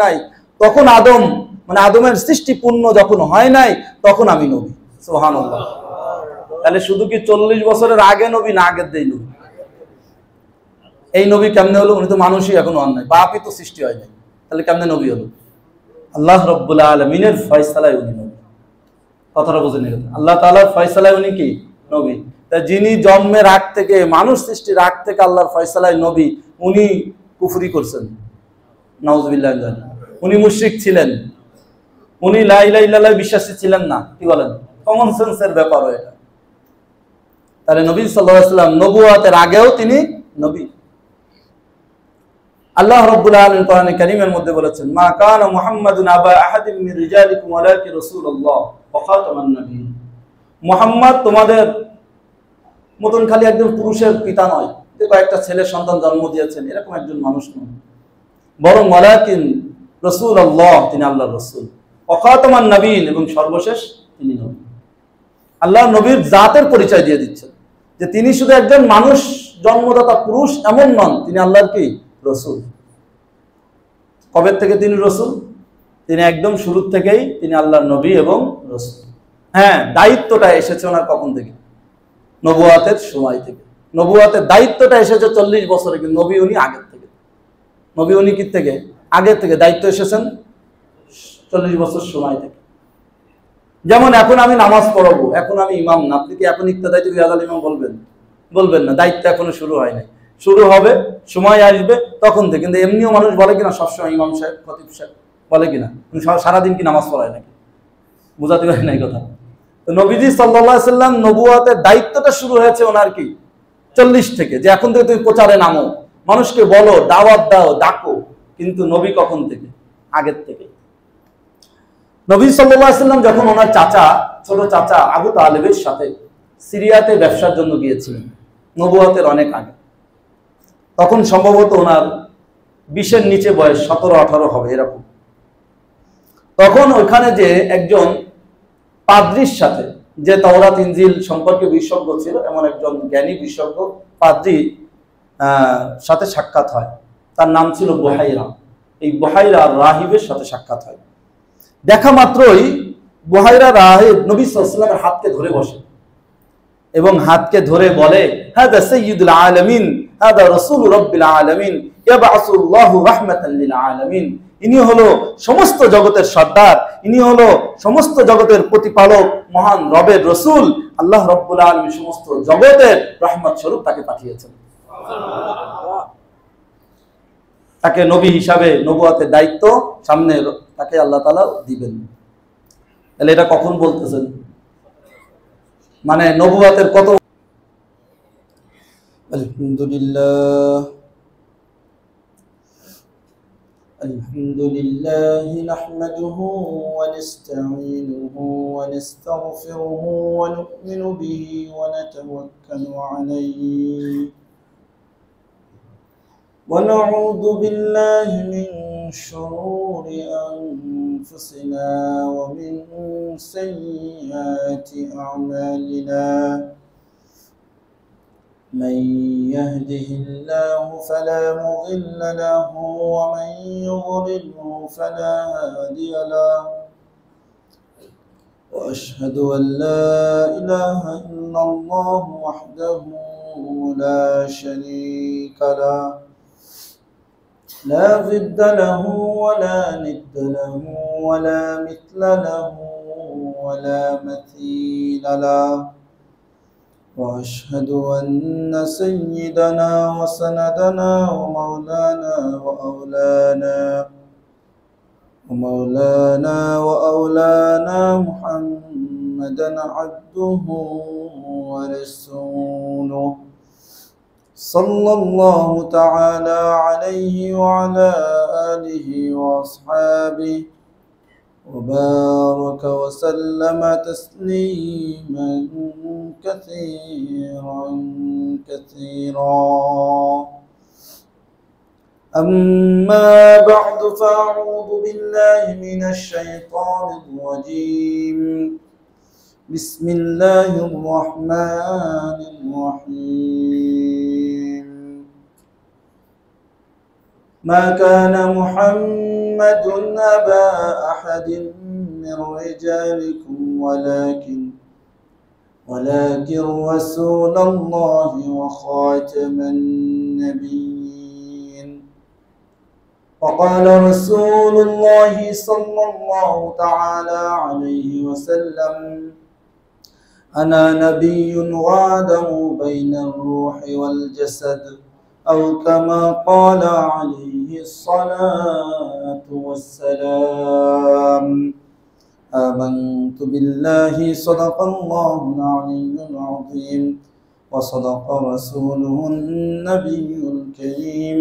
নাই, তখন আদম মানে আদমের সৃষ্টি পূর্ণ যখন হয় নাই, তখন আমি নবী। সুবহানাল্লাহ। তাহলে শুধু কি 40 বছরের আগে নবী না আগের দেই নবী? এই নবী কেমনে হলো? উনি তো মানুষই এখনো হন নাই, বাপই তো সৃষ্টি হয় নাই, তাহলে কেমনে নবী হলো? আল্লাহ রাব্বুল আলামিনের ফয়সালায় উনি নবী। কথাটা বুঝে নিলেন? আল্লাহ তাআলার ফয়সালায় উনি কি নবী। তা যিনি জন্মের আগ থেকে, মানুষ সৃষ্টির আগ থেকে আল্লাহর ফয়সালায় নবী, উনি কুফরি করছেন, নাউযুবিল্লাহ। উনি মুশরিক ছিলেন, উনি লা ইলাহা ইল্লাল্লাহ বিশ্বাসী ছিলেন না। কি বলেন? কমন সেন্সের ব্যাপার এটা। তাহলে নবী সাল্লাল্লাহু আলাইহি ওয়াসাল্লাম নবুয়তের আগেও তিনি নবী। আল্লাহ রাব্বুল আলামিন কোরআনে কারীমের মধ্যে বলেছেন, মা কানা মুহাম্মাদুন আবা আহাদিন মির রিজালিকুম ওয়ালাকিন রাসূলুল্লাহ ওয়া খাতামান নবিয়্যিন। মুহাম্মদ তোমাদের মতন খালি একজন পুরুষের পিতা নয়, যে কয়েকটা ছেলের সন্তান জন্ম দিয়েছেন, এরকম একজন মানুষ নয়, বরং ওয়ালাকিন রাসূলুল্লাহ, তিনি আল্লাহর রাসূল, ওয়া খাতামান নবিয়্যিন, এবং সর্বশেষ তিনি নবী। আল্লাহ নবীর জাতের পরিচয় দিয়ে দিচ্ছেন যে তিনি শুধু একজন মানুষ, জন্মদাতা পুরুষ এমন নন, তিনি আল্লাহর কি রসুল। কবে থেকে তিনি রসুল? তিনি একদম শুরু থেকেই তিনি আল্লাহর নবী এবং রসুল। হ্যাঁ, দায়িত্বটা এসেছে ওনার কখন থেকে? নবুয়াতের সময় থেকে। নবুয়াতের দায়িত্বটা এসেছে 40 বছরে, কিন্তু নবী উনি আগের থেকে। নবী উনি কি থেকে? আগের থেকে দায়িত্ব এসেছেন 40 বছর সময় থেকে। যেমন এখন আমি নামাজ পড়াবো, এখন আমি ইমাম না, আপনি কি এখন ইক্তেদাই বিহাদাল ইমাম বলবেন? বলবেন না, দায়িত্ব এখনো শুরু হয় নাই। শুরু হবে, সময় আসবে তখন থেকে। কিন্তু এমনিও মানুষ বলে কিনা সবসময় ইমাম সাহেব, খতিব সাহেব বলে কিনা? সারাদিন কি নামাজ পড়ায় নাকি? বুঝাতে পারি নাই কথা। তো নবীজি সাল্লাল্লাহু আলাইহি সাল্লাম নবুয়তের দায়িত্বটা শুরু হয়েছে ওনার কি 40 থেকে, যে এখন থেকে তুমি প্রচারে নামো, মানুষকে বলো, দাওয়াত দাও, ডাকো। কিন্তু নবী কখন থেকে? আগের থেকে। নবী সাল্লাল্লাহু আলাইহি সাল্লাম যখন ওনার চাচা, ছোট চাচা আবু তালেবের সাথে সিরিয়াতে ব্যবসার জন্য গিয়েছিলেন, নবুয়তের অনেক আগে, তখন সম্ভবত ওনার 20-এর নিচে বয়স, 17-18 হবে এরকম। তখন ওইখানে যে একজন পাদ্রির সাথে, যে তাওরাত ইনজিল সম্পর্কে বিশেষজ্ঞ ছিল, এমন একজন জ্ঞানী বিশেষজ্ঞ পাদ্রি সাথে সাক্ষাৎ হয়। তার নাম ছিল বুহাইরা। এই বুহাইরা রাহিবের সাথে সাক্ষাৎ হয়। দেখা মাত্রই বুহাইরা রাহিব নবী সাল্লাল্লাহু আলাইহি ওয়াসাল্লামের হাতকে ধরে বসে এবং হাতকে ধরে বলে, হাদা সাইয়্যিদুল আলামিন, হাদা রাসূলু রাব্বিল আলামিন, ইয়াবআসুল্লাহু রাহমাতাল লিল আলামিন। ইনি হলো সমস্ত জগতের সর্দার, ইনি হলো সমস্ত জগতের প্রতিপালক, মহান রবের রসুল। আল্লাহ রাব্বুল আলামিন সমস্ত জগতের রহমত স্বরূপ তাকে পাঠিয়েছেন। তাকে নবী হিসাবে নবুয়তের দায়িত্ব সামনে তাকে আল্লাহ তাআলা দিবেন। তাহলে এটা কখন বলতেছেন? মানে নবুয়তের কত? আলহামদুলিল্লাহ, আলহামদুলিল্লাহ নাহমাদুহু ওয়া নাস্তাঈনুহু ওয়া নাস্তাগফিরুহু ওয়া নু'মিনু বিহি ওয়া নাতাওয়াক্কালু আলাইহি ওয়া নাউযু বিল্লাহি মিন শুরুরি আনফুসিনা ওয়া মিন সাইয়্যাতি আ'মালিনা। من يهده الله فلا مضل له ومن يضلله فلا هادي له وأشهد أن لا إله إلا الله وحده لا شريك له لا ضد له ولا ند له ولا مثل له ولا مثيل له وأشهد أن سيدنا وسندنا ومولانا محمدا عبده ورسوله صلى الله تعالى عليه وعلى آله وأصحابه وبارك وسلم تسليما كثيرا. أما بعد فأعوذ بالله من الشيطان الرجيم. بسم الله الرحمن الرحيم. ما كان محمد أبا أحد من رجالكم ولكن رسول الله وخاتم النبيين. وقال رسول الله صلى الله تعالى عليه وسلم: أنا نبي غادر بين الروح والجسد، أو كما قال عليه الصلاة والسلام. آمنت بالله صدق الله العلي العظيم وصدق رسوله النبي الكريم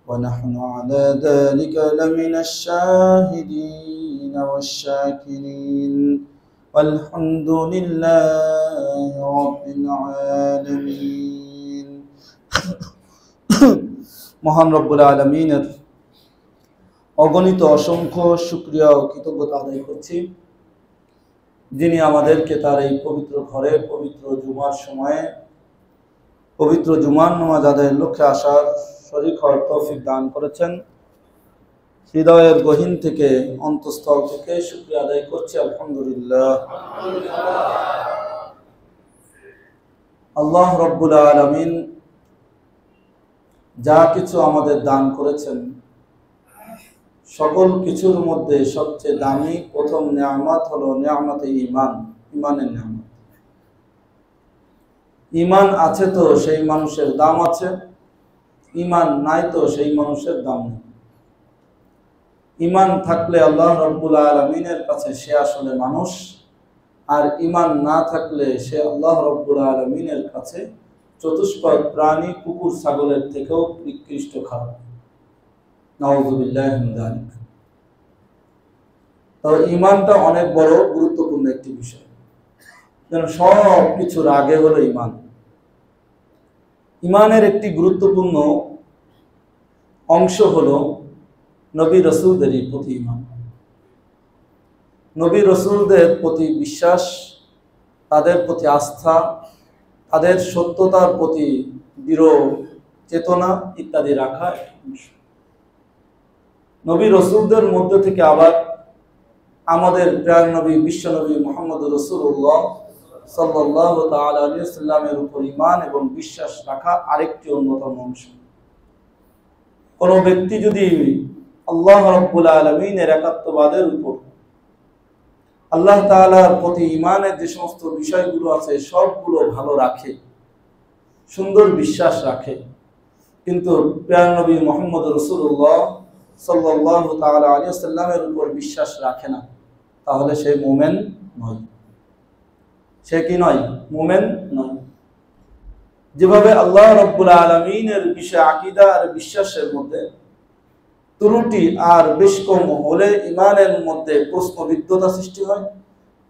ونحن على ذلك لمن الشاهدين والشاكرين والحمد لله رب العالمين. মহান রব্বুল আলামিনের অগণিত অসংখ্য শুকরিয়া ও কৃতজ্ঞতা আদায় করছি, যিনি আমাদেরকে তার এই পবিত্র ঘরে পবিত্র জুমার সময়ে পবিত্র জুমার নামাজ আদায়ের লক্ষ্যে আসার শরীক হওয়ার তৌফিক দান করেছেন। হৃদয়ের গহীন থেকে অন্তঃস্থল থেকে শুকরিয়া আদায় করছি, আলহামদুলিল্লাহ। আল্লাহ রব্বুল আলামিন যা কিছু আমাদের দান করেছেন, সকল কিছুর মধ্যে সবচেয়ে দামি প্রথম নিয়ামত হলো নিয়ামতে ঈমান, ঈমানের নিয়ামত। ঈমান আছে তো সেই মানুষের দাম আছে, ঈমান নাই তো সেই মানুষের দাম নেই। ঈমান থাকলে আল্লাহ রব্বুল আলামিনের কাছে সে আসলে মানুষ, আর ঈমান না থাকলে সে আল্লাহ রব্বুল আলামিনের কাছে চতুষ্পদ প্রাণী কুকুর ছাগলের থেকেও নিকৃষ্ট খারাপ। নাউযুবিল্লাহি মিন যালিক। তো ঈমানটা অনেক বড় গুরুত্বপূর্ণ একটি বিষয়, যেন সব কিছুর আগে হলো ঈমান। ঈমানের একটি গুরুত্বপূর্ণ অংশ হলো নবী রাসূলদের প্রতি ঈমান। নবী রাসূলদের প্রতি বিশ্বাস, তাদের প্রতি আস্থা, তাদের সত্যতার প্রতি দৃঢ় চেতনা ইত্যাদি রাখা। নবী রাসূলদের মধ্যে থেকে আবার আমাদের প্রিয় নবী বিশ্বনবী মুহাম্মদ রাসূলুল্লাহ সাল্লাল্লাহু তাআলা আলাইহি ওয়াসাল্লামের উপর ঈমান এবং বিশ্বাস রাখা আরেকটি অন্যতম অংশ। কোন ব্যক্তি যদি আল্লাহ রাব্বুল আলামিনের একাত্মবাদের উপর, আল্লাহ তাআলার প্রতি ঈমানের যে সমস্ত বিষয়গুলো আছে সবগুলো ভালো রাখে, সুন্দর বিশ্বাস রাখে, কিন্তু প্রিয় নবী মুহাম্মদ রাসূলুল্লাহ সাল্লাল্লাহু তাআলা আলাইহি ওয়াসাল্লামের উপর বিশ্বাস রাখে না, তাহলে সে মুমিন নয়। সে কি নয়? মুমিন নয়। যেভাবে আল্লাহ রাব্বুল আলামিনের বিষয়ে আকীদা আর বিশ্বাসের মধ্যে ত্রুটি আর বেশ কম হলে ঈমানের মধ্যে প্রশ্নবিদ্ধতা সৃষ্টি হয়,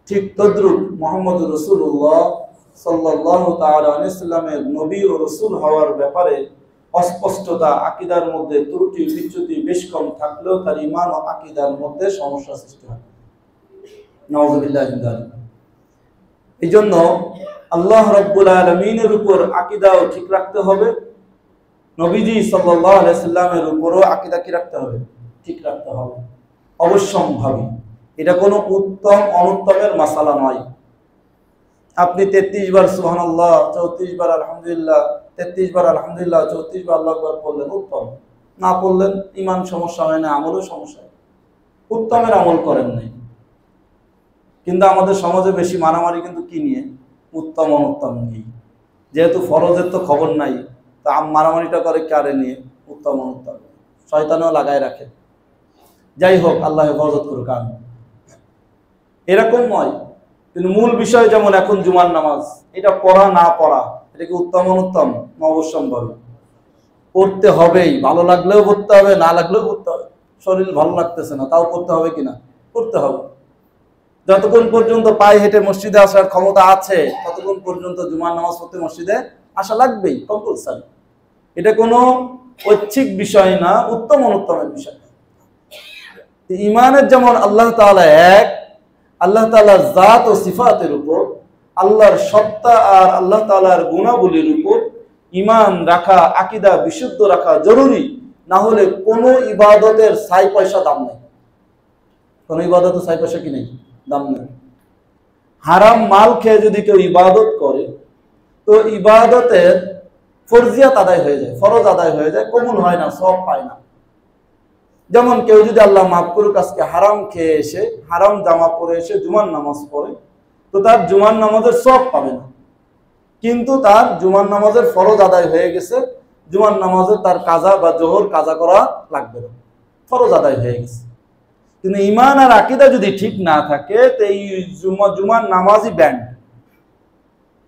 ঠিক তদ্রূপ মুহাম্মদ রাসূলুল্লাহ সাল্লাল্লাহু তাআলা আলাইহি ওয়াসাল্লামের নবী ও রাসূল হওয়ার ব্যাপারে অস্পষ্টতা, আকীদার মধ্যে ত্রুটি বিচ্যুতি বেশ কম থাকলেও তার ঈমান ও আকীদার মধ্যে সমস্যা সৃষ্টি হয়। নাউযুবিল্লাহি মিন যালিক। এইজন্য আল্লাহ রাব্বুল আলামিনের উপর আকীদাও ঠিক রাখতে হবে, নবীজি সাল্লাল্লাহু আলাইহি সাল্লামের উপরও আকীদা কি রাখতে হবে? ঠিক রাখতে হবে অবশ্যম্ভাবী। এটা কোনো উত্তম অনুত্তমের মাসালা নয়। আপনি 33 বার সুবহানাল্লাহ, 34 বার আলহামদুলিল্লাহ, 33 বার আলহামদুলিল্লাহ, 34 বার আল্লাহু আকবার পড়লেন, উত্তম। না পড়লেন, ঈমান সমস্যা হয় না, আমলও সমস্যা হয়, উত্তমের আমল করেন নাই। কিন্তু আমাদের সমাজে বেশি মারামারি কিন্তু কি নিয়ে? উত্তম অনুত্তম নিয়ে। যেহেতু ফরজের তো খবর নাই, তা মারামারিটা করে কারে নিয়ে? উত্তম অনুত্তম। শয়তানও লাগায় রাখে। যাই হোক, আল্লাহ হেফাজত করুক। আমি এরকম নয়, কিন্তু মূল বিষয় যেমন এখন জুমার নামাজ, এটা পড়া না পড়া, এটা কি উত্তম অনুত্তম? অবশ্যম্ভাবী। পড়তে হবেই, ভালো লাগলেও পড়তে হবে, না লাগলেও পড়তে হবে। শরীর ভালো লাগতেছে না, তাও পড়তে হবে কিনা? পড়তে হবে। যতক্ষণ পর্যন্ত পায়ে হেঁটে মসজিদে আসার ক্ষমতা আছে, ততক্ষণ পর্যন্ত জুমার নামাজ পড়তে মসজিদে আসা লাগবেই, কম্পালসারি। এটা কোনো ঐচ্ছিক বিষয় না, উত্তম অনুত্তমের বিষয়। ঈমানের যেমন আল্লাহ তাআলা এক, আল্লাহ তাআলার জাত ও সিফাতের উপর, আল্লাহর সত্তা আর আল্লাহ তাআলার গুণাবলীর উপর ঈমান রাখা, আকীদা বিশুদ্ধ রাখা জরুরি। না হলে কোনো ইবাদতের ছাই পয়সা দাম নেই। কোনো ইবাদতের ছাই পয়সা কি নেই, দাম নেই। হারাম মাল খেয়ে যদি কেউ ইবাদত করে তো ইবাদতের ফরজিয়াত আদায় হয়ে যায়, ফরজ আদায় হয়ে যায়, কবুল হয় না, সওয়াব পায় না। যেমন কেউ যদি আল্লাহ মাফ করুক আজকে হারাম খেয়ে এসে, হারাম জামা পরে এসে জুমার নামাজ পড়ে, তো তার জুমার নামাজের সওয়াব পাবে না, কিন্তু তার জুমার নামাজের ফরজ আদায় হয়ে গেছে, জুমার নামাজের তার কাজা বা জোহর কাজা করা লাগবে না, ফরজ আদায় হয়ে গেছে। কিন্তু ঈমান আর আকীদা যদি ঠিক না থাকে তো এই জুমার নামাজই ব্যান্ড।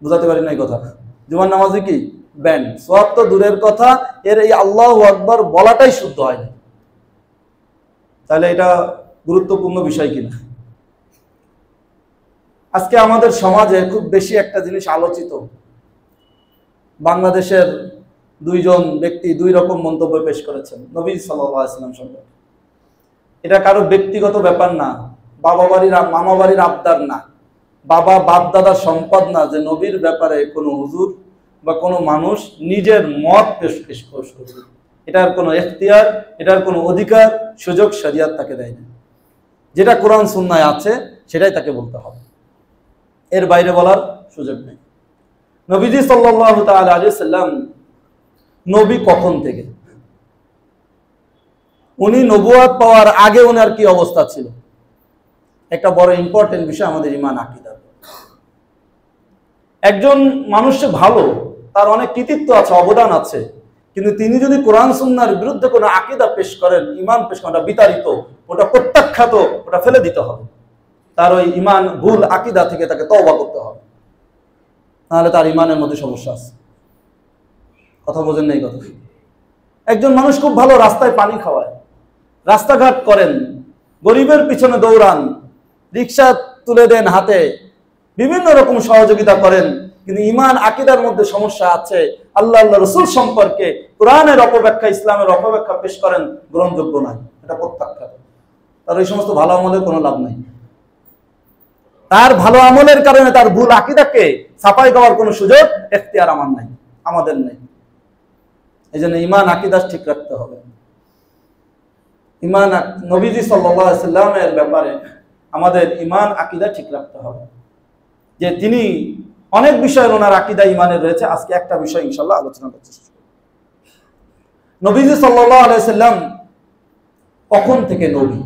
বুঝাতে পারি না এই কথা? জুমার নামাজই কি ব্যান্ড, সওয়াব তো দূরের কথা, এর এই আল্লাহু আকবার বলাটাই শুদ্ধ হয় না। তাহলে এটা গুরুত্বপূর্ণ বিষয় কিনা? আজকে আমাদের সমাজে খুব বেশি একটা জিনিস আলোচিত, বাংলাদেশের দুইজন ব্যক্তি দুই রকম মন্তব্য পেশ করেছেন নবী সাল্লাল্লাহু আলাইহি ওয়াসাল্লাম সম্পর্কে। এটা কারো ব্যক্তিগত ব্যাপার না, বাবা বাড়ির মামা বাড়ির আবদার না, বাবা বাপ দাদার সম্পদ না যে নবীর ব্যাপারে কোনো হুজুর বা কোনো মানুষ নিজের মত পেশ করবে। এটার কোনো এখতিয়ার, এটার কোনো অধিকার, সুযোগ শরীয়ত তাকে দেয় না। যেটা কোরআন সুন্নায় আছে সেটাই তাকে বলতে হবে, এর বাইরে বলার সুযোগ নেই। নবীজি সাল্লাল্লাহু তাআলা আলাইহি ওয়াসাল্লাম নবী কখন থেকে? উনি নবুয়ত পাওয়ার আগে ওনার কি অবস্থা ছিল? একটা বড় ইম্পর্টেন্ট বিষয় আমাদের ঈমান আকীদার। একজন মানুষ ভালো, তার অনেক কৃতিত্ব আছে, অবদান আছে, কিন্তু তিনি যদি কোরআন সুন্নাহর বিরুদ্ধে কোনো আকীদা পেশ করেন, ঈমান পেশ করেন, ওটা বিতাড়িত, ওটা প্রত্যাখ্যাত, ওটা ফেলে দিতে হবে। তার ওই ঈমান ভুল আকীদা থেকে তাকে তওবা করতে হবে, নাহলে তার ঈমানের মধ্যে সমস্যা আছে। কথা বোঝেন না এই কথা? একজন মানুষ খুব ভালো, রাস্তায় পানি খাওয়ায়, রাস্তাঘাট করেন, গরিবের পিছনে দৌড়ান, রিকশা তুলে দেন হাতে, বিভিন্ন রকম সহযোগিতা করেন, কিন্তু ঈমান আকীদার মধ্যে সমস্যা আছে, আল্লাহ রাসূল সম্পর্কে কোরআনের অপব্যাখ্যা, ইসলামের অপব্যাখ্যা পেশ করেন, গ্রহণযোগ্য নয়, এটা প্রত্যাখ্যাত। তার ওই সমস্ত ভালো আমলের কোনো লাভ নাই। তার ভালো আমলের কারণে তার ভুল আকীদাকে ছাপাই দেওয়ার কোনো সুযোগ, এখতিয়ার আমার নাই, আমাদের নেই। এই জন্য ঈমান আকীদা ঠিক রাখতে হবে। ঈমান নবীজি সাল্লাল্লাহু আলাইহি ওয়াসাল্লামের ব্যাপারে আমাদের ঈমান আকীদা ঠিক রাখতে হবে, যে তিনি অনেক বিষয় ওনার আকীদা ঈমানের রয়েছে। আজকে একটা বিষয় ইনশাআল্লাহ আলোচনা করতে চাই। নবীজি সাল্লাল্লাহু আলাইহি ওয়াসাল্লাম কখন থেকে নবী?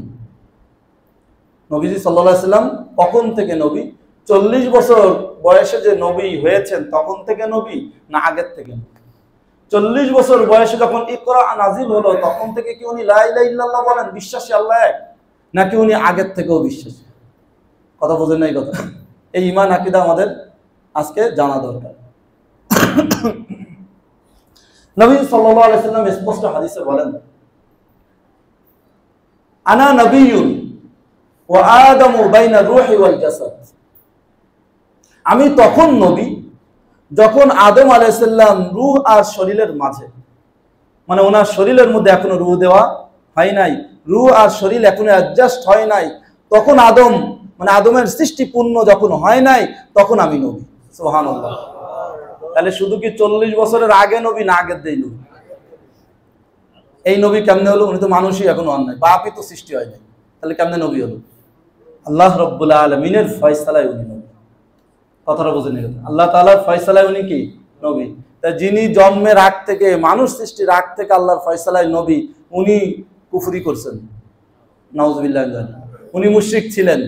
নবীজি সাল্লাল্লাহু আলাইহি ওয়াসাল্লাম কখন থেকে নবী? 40 বছর বয়সে যে নবী হয়েছেন তখন থেকে নবী, না আগের থেকে? 40 বছর বয়সে যখন ইকরা নাজিল হলো তখন থেকে কি উনি লা ইলাহা ইল্লাল্লাহ বলেন, বিশ্বাসী আল্লাহ এক, নাকি উনি আগের থেকেও বিশ্বাসী? কথা বোঝেন না এই কথা? এই ঈমান আকীদা আমাদের আজকে জানা দরকার। নবী সাল্লাল্লাহু আলাইহি ওয়াসাল্লাম স্পষ্ট হাদিসে বলেন, আনা নবিয়্যুন ওয়া আদামু বাইনা রূহি ওয়াল জাসাদ। আমি তখন নবী যখন আদম আলাইহিস সালাম রূহ আর শরীরের মাঝে, মানে ওনার শরীরের মধ্যে এখনো রূহ দেওয়া হয় নাই, রূহ আর শরীর এখনো অ্যাডজাস্ট হয় নাই, তখন আদম, মানে আদমের সৃষ্টি পূর্ণ যখন হয় নাই, তখন আমি নবী। সুবহানাল্লাহ। তাহলে শুধু কি 40 বছরের আগে নবী, না আগের দেই নবী? এই নবী কেমনে হলো? উনি তো মানুষই এখনো হন নাই, বাপই তো সৃষ্টি হয় নাই, তাহলে কেমনে নবী হলো? আল্লাহ রাব্বুল আলামিনের ফয়সালায় উনি নবী। কথাটা বুঝে নিন, আল্লাহ তাআলার ফয়সালায় উনি কি নবী। তা যিনি জন্মের আগ থেকে, মানুষ সৃষ্টির আগ থেকে আল্লাহর ফয়সালায় নবী, উনি কুফরি করছেন, নাউজুবিল্লাহ। উনি মুশরিক ছিলেন,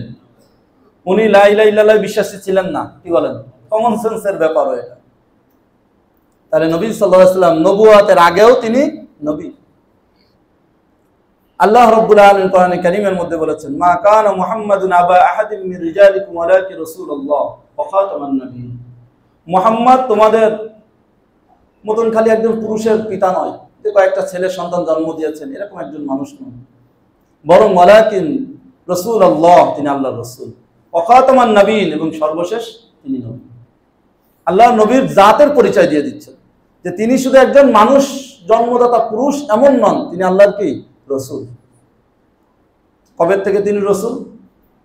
উনি লা ইলাহা ইল্লাল্লাহ বিশ্বাসী ছিলেন না। কি বলেন? কমন সেন্সের ব্যাপার এটা। তাহলে নবী সাল্লাল্লাহু আলাইহি ওয়াসাল্লাম নবুয়তের আগেও তিনি নবী। আল্লাহ রাব্বুল আলামিন কোরআনে কারীমের মধ্যে বলেছেন, মা কানা মুহাম্মাদুন আবা আহাদিন মির রিজালিকুম ওয়ালাকিন রাসূলুল্লাহ ওয়া খাতামান নাবিয়্যিন। মুহাম্মদ তোমাদের মতন খালি একজন পুরুষের পিতা নয়, যে কয়েকটা ছেলে সন্তান জন্ম দিয়েছেন, এরকম একজন মানুষ নয়, বরং ওয়ালাকিন রাসূলুল্লাহ, তিনি আল্লাহর রাসূল, ওয়া খাতামান নাবিয়্যিন, এবং সর্বশেষ তিনি নবী। আল্লাহ নবীর জাতের পরিচয় দিয়ে দিচ্ছেন যে তিনি শুধু একজন মানুষ, জন্মদাতা পুরুষ এমন নন, তিনি আল্লাহর কি রসুল। কবে থেকে তিনি রসুল?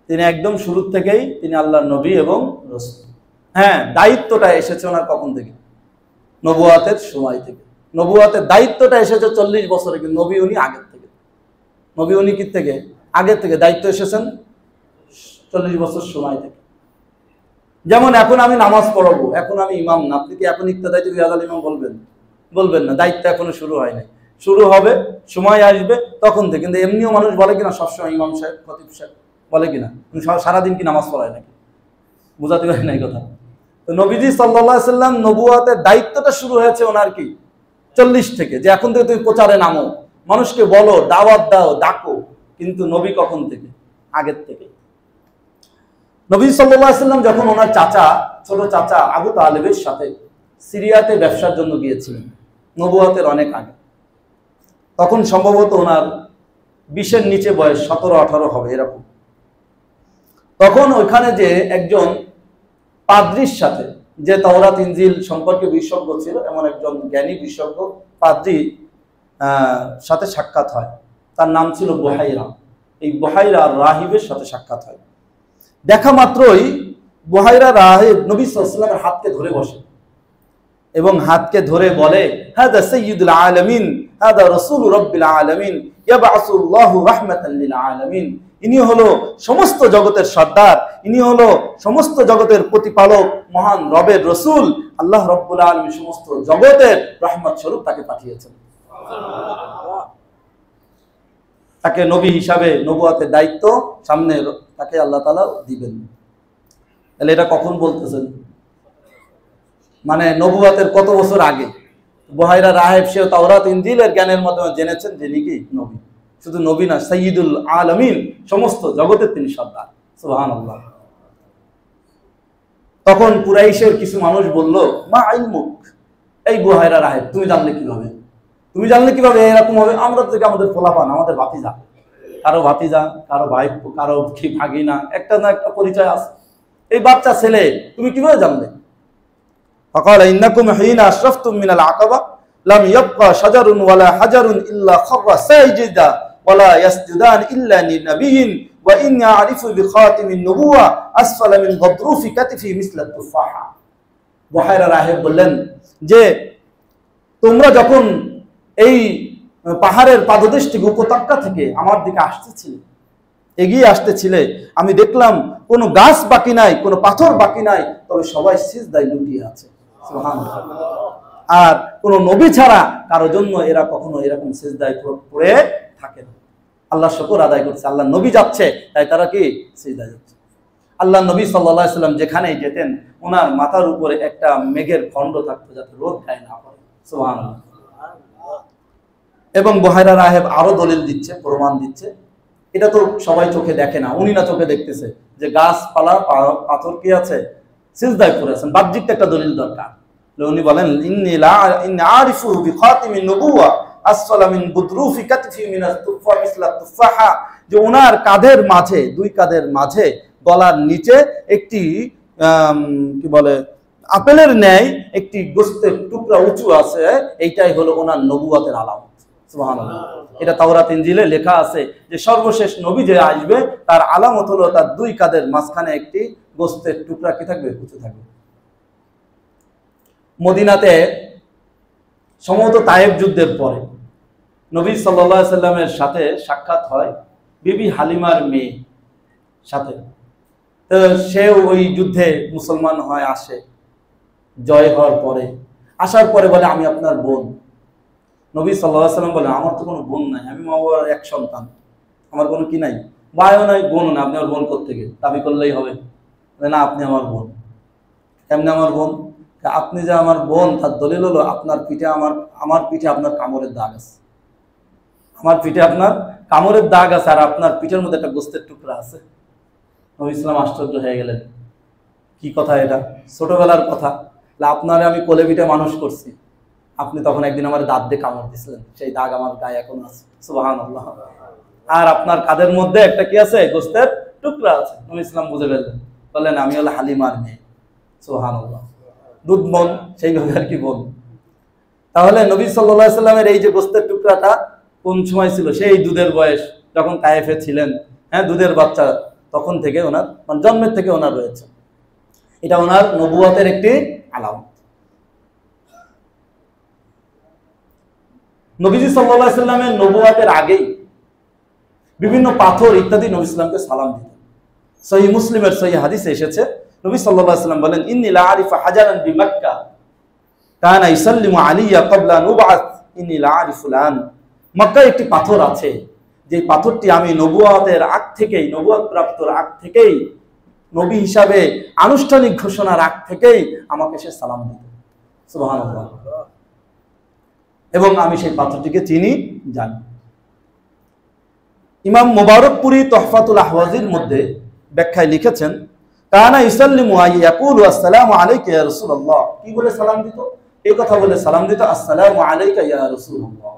তিনি একদম শুরু থেকেই তিনি আল্লাহর নবী এবং রসুল। হ্যাঁ, দায়িত্বটা এসেছে ওনার কখন থেকে? নবুয়তের সময় থেকে। নবুয়াতের দায়িত্বটা এসেছে 40 বছরে, কিন্তু নবী উনি আগের থেকে। নবী উনি কি থেকে? আগের থেকে দায়িত্ব এসেছেন 40 বছর সময় থেকে। যেমন এখন আমি নামাজ পড়াবো, এখন আমি ইমাম না, আপনি কি এখন ইক্তাদাইতে বিহাদাল ইমাম বলবেন? বলবেন না, দায়িত্ব এখনো শুরু হয় নাই। শুরু হবে, সময় আসবে তখন থেকে। কিন্তু এমনিও মানুষ বলে কিনা সবসময় ইমাম সাহেব, খতিব সাহেব বলে কিনা? সারাদিন কি নামাজ পড়ায় নাকি? বুঝাতে পারি নাই কথা। তো নবীজি সাল্লাল্লাহু আলাইহি সাল্লাম নবুয়াতের দায়িত্বটা শুরু হয়েছে ওনার কি 40 থেকে, যে এখন থেকে তুমি প্রচারে নামো, মানুষকে বলো, দাওয়াত দাও, ডাকো। কিন্তু নবী কখন থেকে? আগের থেকে। নবী সাল্লাল্লাহু আলাইহি সাল্লাম যখন ওনার চাচা, ছোট চাচা আবু তালেবের সাথে সিরিয়াতে ব্যবসার জন্য গিয়েছিলেন, নবুয়াতের অনেক আগে, তখন সম্ভবত ওনার 20-এর নিচে বয়স, 17-18 হবে এরকম। তখন ওইখানে যে একজন পাদ্রির সাথে, যে তাওরাত ইনজিল সম্পর্কে বিশেষজ্ঞ ছিল, এমন একজন জ্ঞানী বিশেষজ্ঞ পাদ্রি সাথে সাক্ষাৎ হয়। তার নাম ছিল বুহাইরা। এই বুহাইরা রাহিবের সাথে সাক্ষাৎ হয়। দেখা মাত্রই বুহাইরা রাহিব নবী সাল্লাল্লাহু আলাইহি ওয়াসাল্লামের হাতকে ধরে বসে এবং হাতকে ধরে বলে, হাদা সাইয়্যিদুল আলামিন, হাদা রাসূলু রাব্বিল আলামিন, ইয়াবআসুল্লাহু রাহমাতাল লিল আলামিন। ইনি হলো সমস্ত জগতের সর্দার, ইনি হলো সমস্ত জগতের প্রতিপালক, মহান রবের রসূল। আল্লাহ রাব্বুল আলামিন সমস্ত জগতের রহমত স্বরূপ তাকে পাঠিয়েছেন। তাকে নবী হিসাবে নবুয়াতের দায়িত্ব সামনে তাকে আল্লাহ তাআলা দিবেন। তাহলে এটা কখন বলতেছেন? মানে নবুয়াতের কত বছর আগে? বুহাইরা রাহিব সে তাওরাত ইনজিলের জ্ঞানের মাধ্যমে জেনেছেন যিনি কি নবী। শুধু নবী না, সাইয়্যিদুল আলামিন, সমস্ত জগতের তিনি সর্দার। সুবহানাল্লাহ। তখন কুরাইশের কিছু মানুষ বলল, মা ইলমুক, এই বুহাইরা রাহিব তুমি জানলে কিভাবে? তুমি জানলে কিভাবে এরকম হবে? আমরা থেকে আমাদের পোলাপান, আমাদের ভাতিজা, কারো ভাতিজা, কারো ভাই, কারো কি ভাগিনা, একটা না একটা পরিচয় আছে। এই বাচ্চা ছেলে তুমি কিভাবে জানলে? فقال إنكم حين أشرفتم من العقبة لم يبقى شجر ولا حجر إلا خر ساجدا ولا يسجدان إلا لنبي وإني أعرف بخاتم النبوة أسفل من غضروف كتفي مثل التفاحة। বুহাইরা রাহিব বললেন যে তোমরা যখন এই পাহাড়ের পাদদেশ থেকে, উপত্যকা থেকে আমার দিকে আসতেছিলে, এগিয়ে আসতেছিলে, আমি দেখলাম কোনো গাছ বাকি নাই, কোনো পাথর বাকি নাই, তবে সবাই সিজদায় লুটিয়ে আছে। আর কোন নবী ছাড়া কারো জন্য এরা কখনো এরকম সিজদায় পড়ে থাকে না। আল্লাহ শুকর আদায় করছে, আল্লাহ নবী যাচ্ছে তাই তারা কি সিজদায় যাচ্ছে। আল্লাহ নবী সাল্লাল্লাহু আলাইহি সাল্লাম যেখানেই যেতেন ওনার মাথার উপরে একটা মেঘের খণ্ড থাকতো যাতে রোদ গায়ে না পড়ে। সুবহানাল্লাহ। এবং বুহাইরা রাহিব আরো দলিল দিচ্ছে, প্রমাণ দিচ্ছে। এটা তো সবাই চোখে দেখে না, উনি না চোখে দেখতেছে যে গাছপালা, পাথর কি আছে, সিজদায় পড়ে আছেন। বাহ্যিক একটা দলিল দরকার। উনি বলেন ইন্নী আরিফু বিখাতিমিন নবুওয়া আসফালা মিন বুদরুফি কাতফি মিনাত তুফা মিসলা তুফাহা, যে ওনার কাঁধের মাঝে, দুই কাঁধের মাঝে, গলার নিচে একটি কি বলে আপেলের ন্যায় একটি গোস্তের টুকরা উঁচু আছে, এইটাই হলো ওনার নবুয়াতের আলামত। সুবহানাল্লাহ। এটা তাওরাত ইনজিলে লেখা আছে যে সর্বশেষ নবী যে আসবে তার আলামত হলো তার দুই কাঁধের মাঝখানে একটি গোস্তের টুকরা কি থাকবে, উঁচু থাকবে। মদিনাতে সম্ভবত তায়েব যুদ্ধের পরে নবী সাল্লাল্লাহু আলাইহি সাল্লামের সাথে সাক্ষাৎ হয় বিবি হালিমার মেয়ে সাথে। তো সে ওই যুদ্ধে মুসলমান হয়, আসে, জয় হওয়ার পরে, আসার পরে বলে আমি আপনার বোন। নবী সাল্লাল্লাহু আলাইহি সাল্লাম বলে আমার তো কোনো বোন নাই, আমি মা বাবার এক সন্তান, আমার কোনো কি নাই, ভাইও নাই, বোনও না, আপনি আমার বোন কোত্থেকে? দাবি করলেই হবে না, আপনি আমার বোন। কেমনে আমার বোন? আপনি যে আমার বোন তার দলিল হলো আপনার পিঠে আমার পিঠে আপনার কামড়ের দাগ আছে, আমার পিঠে আপনার কামড়ের দাগ আছে, আর আপনার পিঠের মধ্যে একটা গোস্তের টুকরা আছে। নবী ইসলাম আশ্চর্য হয়ে গেলেন, কি কথা এটা? ছোটবেলার কথা, আপনারে আমি কোলে পিঠে মানুষ করছি, আপনি তখন একদিন আমার দাঁত দিয়ে কামড় দিয়েছিলেন, সেই দাগ আমার গায়ে এখন আছে। সুবহানাল্লাহ। আর আপনার কাঁধের মধ্যে একটা কি আছে, গোস্তের টুকরা আছে। নবী ইসলাম বুঝে ফেললেন, বললেন আমি হলো হালিমার মেয়ে। সুবহানাল্লাহ। দুধ বোন, সেইভাবে আর কি বোন। তাহলে নবী সাল্লাল্লাহু আলাইহি সাল্লামের এই যে গোস্তের টুকরাটা কোন সময় ছিল? সেই দুধের বয়স, যখন তায়েফে ছিলেন, হ্যাঁ, দুধের বাচ্চা, তখন থেকে ওনার, মানে জন্মের থেকে ওনার রয়েছে। এটা ওনার নবুয়াতের একটি আলামত। নবীজি সাল্লাল্লাহু আলাইহি সাল্লামের নবুয়াতের আগেই বিভিন্ন পাথর ইত্যাদি নবী ইসলামকে সালাম দিতেন। সহিহ মুসলিমের সহিহ হাদিসে এসেছে, নবী সাল্লাল্লাহু আলাইহি সাল্লাম বলেন, ইন্নী লা আরিফু হাজারান বিমাক্কা কানা ইসাল্লিমু আলাইয়া ক্বাবলা নুবআত ইন্নী লা আরিফুল আন। মক্কায় একটি পাথর আছে, যে পাথরটি আমি নবুয়াতের আগ থেকেই, নবুয়াত প্রাপ্তর আগ থেকেই, নবী হিসাবে আনুষ্ঠানিক ঘোষণার আগ থেকেই আমাকে সে সালাম দিত। সুবহানাল্লাহ। এবং আমি সেই পাথরটিকে চিনি, জানি। ইমাম মুবারকপুরি তুহফাতুল আহওয়াজির মধ্যে ব্যাখ্যায় লিখেছেন, কানা ইসাল্লিমু ইয়াকুলু আসসালামু আলাইকা ইয়া রাসূলুল্লাহ। কি বলে সালাম দিত? এই কথা বলে সালাম দিত, আসসালামু আলাইকা ইয়া রাসূলুল্লাহ।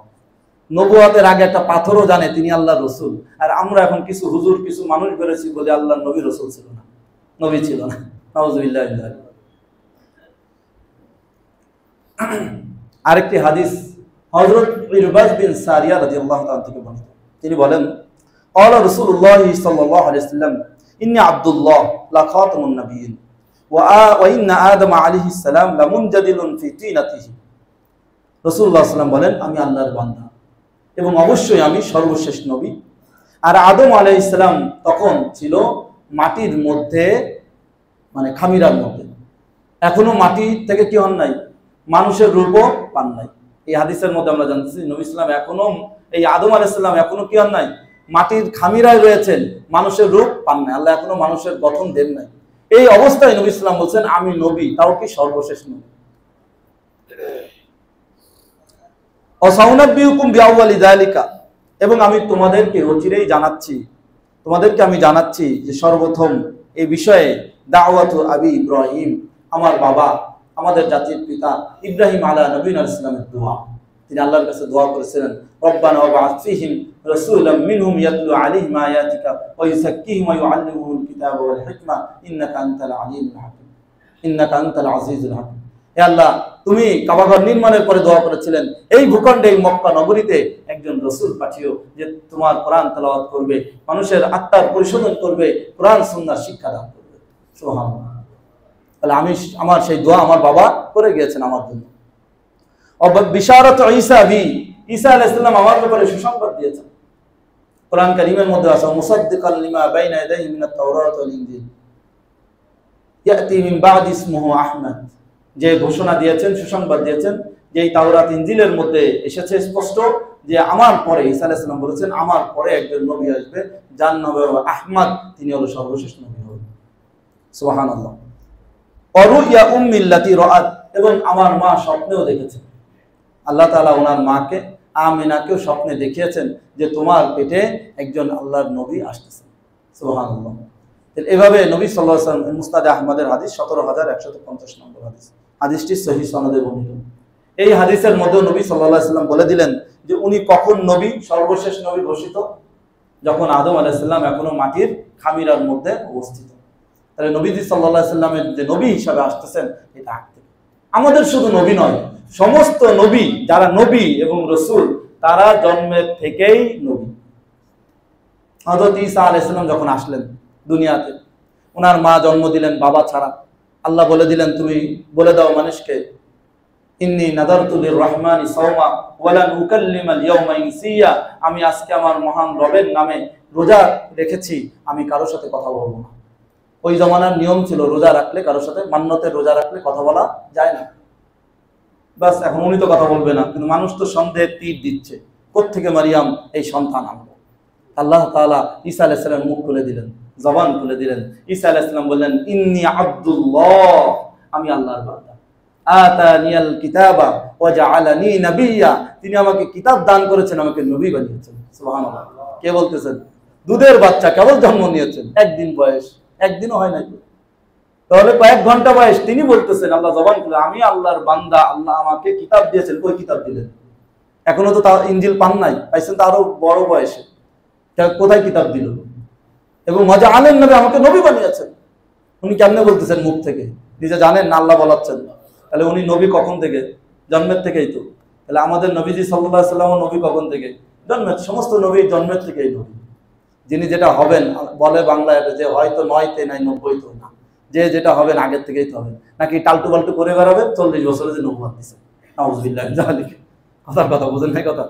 নবুয়াতের আগে একটা পাথরও জানে তিনি আল্লাহর রাসূল। আর আমরা এখন কিছু হুজুর, কিছু মানুষ বেরেছি বলে আল্লাহর নবী রাসূল ছিল না, নবী ছিল না। নাউযুবিল্লাহ। আরেকটি হাদিস হযরত ইরবাজ বিন সারিয়া রাদিয়াল্লাহু তাআলা থেকে বর্ণিত। তিনি বলেন, ক্বালা রাসূলুল্লাহ সাল্লাল্লাহু আলাইহি ওয়াসাল্লাম ইন্নী আব্দুল্লাহ লা খাতামুন নাবিয়্যিন ওয়া ইন্না আদম আলাইহিস সালাম লামুনজাদিলুন ফি তিনাতিহি। রাসূলুল্লাহ সাল্লাল্লাহু আলাইহি ওয়াসাল্লাম বলেন, আমি আল্লাহর বান্দা এবং অবশ্যই আমি সর্বশেষ নবী। আর আদম আলাইহিস সালাম তখন ছিল মাটির মধ্যে, মানে খামিরার মধ্যে। এখনো মাটি থেকে কি হন নাই? মানুষের রূপও পান নাই। এই হাদিসের মধ্যে আমরা জানতেছি নবী ইসলাম এখনো, এই আদম আলাইহিস সালাম এখনো কি হন নাই? মাটির খামিরায় রয়েছেন, মানুষের রূপ পান নাই। আল্লাহ এখনো মানুষের গঠন দেন নাই। এই অবস্থায় নবী ইসলাম বলছেন, আমি নবী, তাও কি সর্বশেষ নবী। অসাউনাব্বিউকুম বিআউয়ালি যালিকা, এবং আমি তোমাদেরকে অচিরেই জানাচ্ছি, তোমাদেরকে আমি জানাচ্ছি যে সর্বপ্রথম এই বিষয়ে দাওয়াতু আবি ইব্রাহিম, আমার বাবা, আমাদের জাতির পিতা ইব্রাহিম আলা নবীনা ইসলামের দোয়া। তিনি আল্লাহর কাছে দোয়া করেছিলেন, রব্বানা ওয়াবআথ ফীহিম রাসূলাম মিনহুম ইয়াতলু আলাইহিম আয়াতিকা ওয়া ইউযাক্কিহিম ওয়া ইউআল্লিমুহুল কিতাবা ওয়াল হিকমা ইন্নাকা আনতাল আলিমুল হাকীম ইন্নাকা আনতাল আজিজুল হাকীম। হে আল্লাহ, তুমি কাবাঘর নির্মাণের পরে দোয়া করেছিলেন, এই ভূখণ্ডে, এই মক্কা নগরীতে একজন রাসূল পাঠিও, যে তোমার কোরআন তেলাওয়াত করবে, মানুষের আত্মার পরিশোধন করবে, কোরআন সুন্নাহর শিক্ষা দান করবে। সুবহানাল্লাহ। তাহলে আমি, আমার সেই দোয়া আমার বাবা করে গিয়েছেন আমার জন্য। বিশারাত ঈসা বি, ঈসা আলাইহিস সালাম আমার ব্যাপারে সুসংবাদ দিয়েছেন। কোরআন কারীমের মধ্যে আছে, মুসাদ্দিকাল লিমা বাইনা ইয়াদাইহি মিনাত তাওরাত ওয়াল ইনজিল ইয়াতি মিন বা'দি ইসমুহু আহমদ। যে ঘোষণা দিয়েছেন, সুসংবাদ দিয়েছেন, যে এই তাওরাত ইনজিলের মধ্যে এসেছে স্পষ্ট যে আমার পরে, ঈসা আলাইহিস সালাম বলেছেন, আমার পরে একজন নবী আসবে, যার নাম হবে আহমদ, তিনি হলো সর্বশেষ নবী হবেন। সুবহানাল্লাহ। অরুইয়া উম্মিল্লাতি রাআত, এবং আমার মা স্বপ্নেও দেখেছেন। আল্লাহ তাআলা ওনার মাকে, আমিনাকেও স্বপ্নে দেখিয়েছেন যে তোমার পেটে একজন আল্লাহর নবী আসতেছেন। সুবহানাল্লাহ। এভাবে নবী সাল্লাল্লাহু আলাইহি ওয়াসাল্লাম, মুসনাদ আহমদের হাদিস 17150 নম্বর হাদিস, হাদিসটি সহিহ সনদে বর্ণিত। এই হাদিসের মধ্যে নবী সাল্লাল্লাহু আলাইহি ওয়াসাল্লাম বলে দিলেন যে উনি কখন নবী, সর্বশেষ নবী ঘোষিত, যখন আদম আলাইহিস সালাম এখনো মাটির খামিরার মধ্যে অবস্থিত। তাহলে নবীজি সাল্লাল্লাহু আলাইহি ওয়াসাল্লামের যে নবী হিসাবে আসতেছেন, এটা আগ থেকে। আমাদের শুধু নবী নয়, সমস্ত নবী, যারা নবী এবং রাসূল, তারা জন্মের থেকেই নবী। হযরত ঈসা আলাইহিস সালাম যখন আসলেন দুনিয়াতে, ওনার মা জন্ম দিলেন বাবা ছাড়া। আল্লাহ বলে দিলেন, তুমি বলে দাও মানুষকে, ইন্নী নাযারতু লির-রাহমানি সাওমা ওয়া লান উকাল্লিমাল ইয়াওমা ইনসিয়া, আমি আজকে আমার মহান রবের নামে রোজা রেখেছি, আমি কারোর সাথে কথা বলবো না। ওই জমানার নিয়ম ছিল, রোজা রাখলে কারোর সাথে, মান্যতের রোজা রাখলে কথা বলা যায় না। বাস, এখন উনি তো কথা বলবে না, কিন্তু মানুষ তো সন্দেহের তীর দিচ্ছে, কোত্থেকে মারিয়াম এই সন্তান আনলো। আল্লাহ তাআলা ঈসা আলাইহিস সালাম মুখ খুলে দিলেন, জবান খুলে দিলেন। ঈসা আলাইহিস সালাম বললেন, ইন্নী আব্দুল্লাহ, আমি আল্লাহর বান্দা। আতানিয়াল কিতাবা ওয়া জাআলানি নাবিয়্যা, তিনি আমাকে কিতাব দান করেছেন, আমাকে নবী বানিয়েছেন। সুবহানাল্লাহ। কে বলতেছেন? দুধের বাচ্চা, কেবল জন্ম নিয়েছেন, একদিন বয়স, একদিনও হয় নাই, তাহলে কয়েক ঘন্টা বয়স, তিনি বলতেছেন, আল্লাহ জবান খুলে, আমি আল্লাহর বান্দা, আল্লাহ আমাকে কিতাব দিয়েছেন। কই কিতাব দিলেন? এখনো তো ইনজিল পান নাই, পাইছেন তো আরো বড় বয়সে, কোথায় কিতাব দিল? এবং মজা আলেন নবী, আমাকে নবী বানিয়েছেন। উনি কেমনে বলতেছেন মুখ থেকে? নিজে জানেন না আল্লাহ বলাচ্ছেন। তাহলে উনি নবী কখন থেকে? জন্মের থেকেই তো। তাহলে আমাদের নবীজি সাল্লাল্লাহু আলাইহি ওয়াসাল্লাম নবী কখন থেকে? জন্মের। সমস্ত নবী জন্মের থেকেই নবী। যিনি যেটা হবেন, বলে বাংলায় যে হয়তো 9তে নাই 90 তো না, যে যেটা হবেন আগের থেকেই তো হবে, নাকি টালটু পাল্টু করে বেড়াবেন 40 বছরে যে নবুয়ত দিয়েছেন। নাউযুবিল্লাহ। কথার কথা বুঝেন নাই কথা।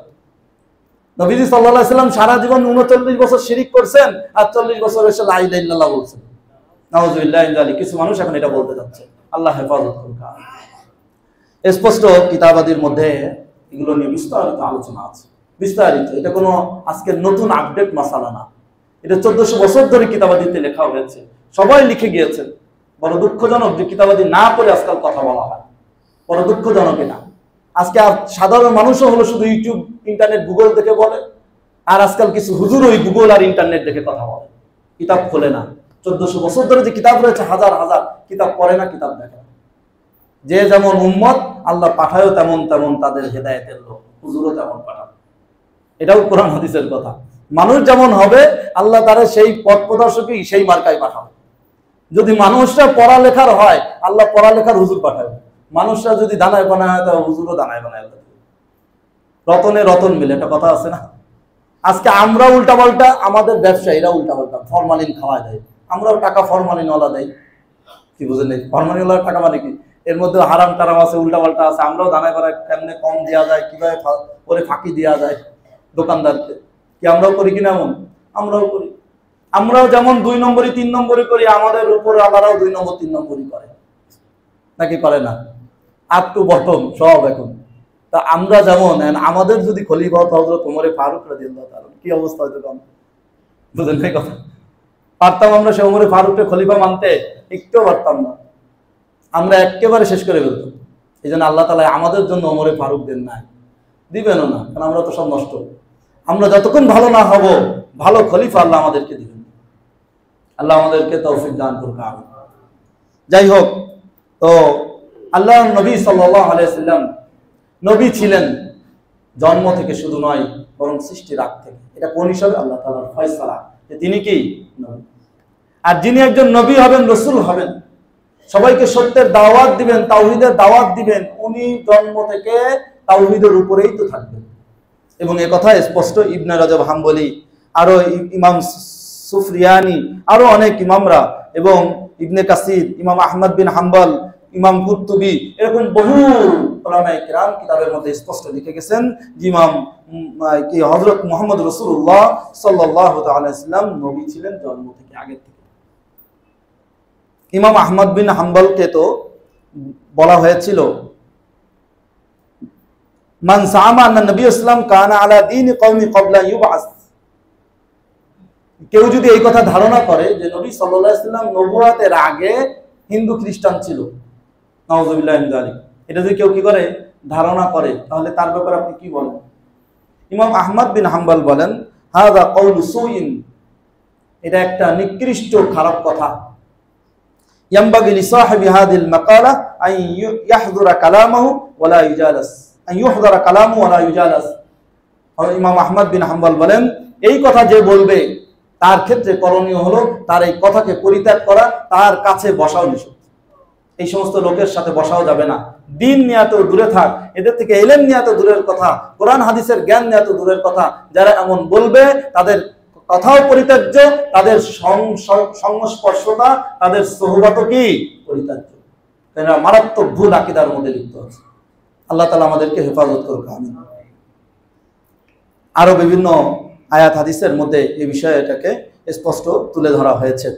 নবীজি সাল্লাল্লাহু আলাইহি সাল্লাম সারা জীবন 39 বছর শিরিক করছেন আর 40 বছর এসে লা ইলাহা ইল্লাল্লাহ বলছেন। নাউযুবিল্লাহি মিন যালিক। কিছু মানুষ এখন এটা বলতে যাচ্ছে, আল্লাহ হেফাজত করুন। স্পষ্ট কিতাবাদির মধ্যে এগুলো নিয়ে বিস্তারিত আলোচনা আছে, বিস্তারিত। এটা কোনো আজকের নতুন আপডেট মাসালা না, এটা 1400 বছর ধরে কিতাবাদিতে লেখা হয়েছে, সবাই লিখে গিয়েছেন। বড় দুঃখজনক যে কিতাবাদি না পড়ে আজকাল কথা বলা হয়, বড় দুঃখজনক এটা। আজকে সাধারণ মানুষও হলো শুধু ইউটিউব, ইন্টারনেট, গুগল দেখে বলে, আর আজকাল কিছু হুজুর ওই গুগল আর ইন্টারনেট দেখে কথা বলে, কিতাব খোলে না। 1400 বছর ধরে যে কিতাব রয়েছে, হাজার হাজার কিতাব পড়ে না, কিতাব দেখে। যে যেমন উম্মত আল্লাহ পাঠায়ও তেমন তেমন তাদের হেদায়েতের লোক, হুজুরও তেমন পাঠান। এটাও কোরআন হাদিসের কথা। মানুষ যেমন হবে আল্লাহ তারা সেই পথ প্রদর্শকই সেই মার্কায় পাঠাবে। যদি মানুষরা পড়ালেখার হয় আল্লাহ পড়ালেখার হুজুর পাঠাবে, মানুষরা যদি দানায় বানায় হয় তাহলে হুজুরও দানায় বানায়। রতনে রতন মিলে একটা কথা আছে না। আজকে আমরা উল্টাপাল্টা, আমাদের ব্যবসায়ীরা উল্টাপাল্টা ফরমালিন খাওয়া দেয়, আমরাও টাকা ফরমালিনওয়ালা দেয়। কি বুঝলেন? ফরমালিনওয়ালা টাকা মানে কি? এর মধ্যে হারাম টারাম আছে, উল্টাপাল্টা আছে। আমরাও দানায় বানায় কেমনে কম দেওয়া যায়, কিভাবে করে ফাঁকি দেওয়া যায় দোকানদারকে, কি আমরাও করি কিনা? এমন আমরাও করি। আমরাও যেমন 2 নম্বরই 3 নম্বরই করি, আমাদের উপর আল্লাহরাও 2 নম্বর 3 নম্বরই করে, নাকি করে না? আপ টু বটম সব এখন। তা আমরা যেমন, আমাদের যদি খলিফা হযরত ওমর ফারুক রাদিয়াল্লাহু তাআলা, কি অবস্থা হতো কম? বুঝেন নাই কথা? পারতাম আমরা সে ওমর ফারুককে খলিফা মানতে? একটু পারতাম না, আমরা একেবারে শেষ করে ফেলতাম। এই জন্য আল্লাহ তাআলা আমাদের জন্য ওমর ফারুক দেন নাই, দিবেনও না, কারণ আমরা তো সব নষ্ট। আমরা যতক্ষণ ভালো না হব, ভালো খলিফা আল্লাহ আমাদেরকে দিবেন। আল্লাহ আমাদেরকে তৌফিক দান করুন। আমিন। যাই হোক, তো আল্লাহ নবী সাল্লাল্লাহু আলাইহি সাল্লাম নবী ছিলেন জন্ম থেকে, শুধু নয় বরং সৃষ্টির আগ থেকে। এটা কোন হিসাবে? আল্লাহ তাআলার ফয়সালা যে তিনি কি নবী। আর যিনি একজন নবী হবেন, রাসূল হবেন, সবাইকে সত্যের দাওয়াত দিবেন, তাওহীদের দাওয়াত দিবেন, উনি জন্ম থেকে তাওহীদের উপরেই তো থাকবেন। এবং এই কথা স্পষ্ট ইবনে রাজব হাম্বলি, আরো ইমাম সুফরিয়ানি, আরো অনেক ইমামরা, এবং ইবনে কাসির, ইমাম আহমদ বিন হাম্বল, ইমাম কুরতুবী, এরকম বহু উলামায়ে কিরাম কিতাবের মধ্যে স্পষ্ট লিখে গেছেন যে ইমাম কি হযরত মুহাম্মদ রাসূলুল্লাহ সাল্লাল্লাহু তাআলা আলাইহি ওয়াসাল্লাম নবী ছিলেন জন্ম থেকে, আগে থেকে। ইমাম আহমদ বিন হাম্বলকে তো বলা হয়েছিল, মান সামা আন্না নবী ইসলাম কানা আলা দীন কওমি ক্বাবলা ইউবআস। কেউ যদি এই কথা ধারণা করে যে নবী সাল্লাল্লাহু আলাইহি ওয়াসাল্লাম নবুয়াতের আগে হিন্দু খ্রিস্টান ছিল, নাউযুবিল্লাহি মিন যালিক, এটা যদি কেউ কি করে ধারণা করে, তাহলে তার ব্যাপারে আপনি কি বলেন? ইমাম আহমদ বিন হাম্বল বলেন, হাযা কওলু সুইন, এটা একটা নিকৃষ্ট খারাপ কথা। ইয়ামবাগি লিসাহিবি হাযিল মাকালা আন ইয়াহযুরা কালামাহু ওয়া লা ইউজালাস, আন ইউহযারা কালামু ওয়া লা ইউজালাস। ইমাম আহমদ বিন হাম্বল বলেন, এই কথা যে বলবে তার ক্ষেত্রে করণীয় হলো তার এই কথাকে পরিত্যাগ করা, তার কাছে বসাও নিষেধ। এই সমস্ত লোকের সাথে বসাও যাবে না। দিন নিয়ে তো দূরে থাক, এদের থেকে ইলম নিয়ে তো দূরের কথা, কোরআন হাদিসের জ্ঞান নিয়ে তো দূরের কথা। যারা এমন বলবে তাদের কথাও পরিত্যাজ্য, তাদের সংস্পর্শতা, তাদের সোহবতও কি পরিত্যাজ্য। তারা মারাত্মক ভুল আকীদার মধ্যে লিপ্ত আছে। আল্লাহ তাআলা আমাদেরকে হেফাজত করুক। আমিন। আরো বিভিন্ন আয়াত হাদিসের মধ্যে এই বিষয়ে এটাকে স্পষ্ট তুলে ধরা হয়েছে।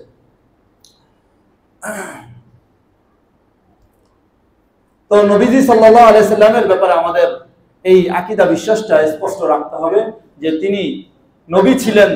তো নবীজি সাল্লাল্লাহু আলাইহি সাল্লামের ব্যাপারে আমাদের এই আকীদা বিশ্বাসটা স্পষ্ট রাখতে হবে যে তিনি নবী ছিলেন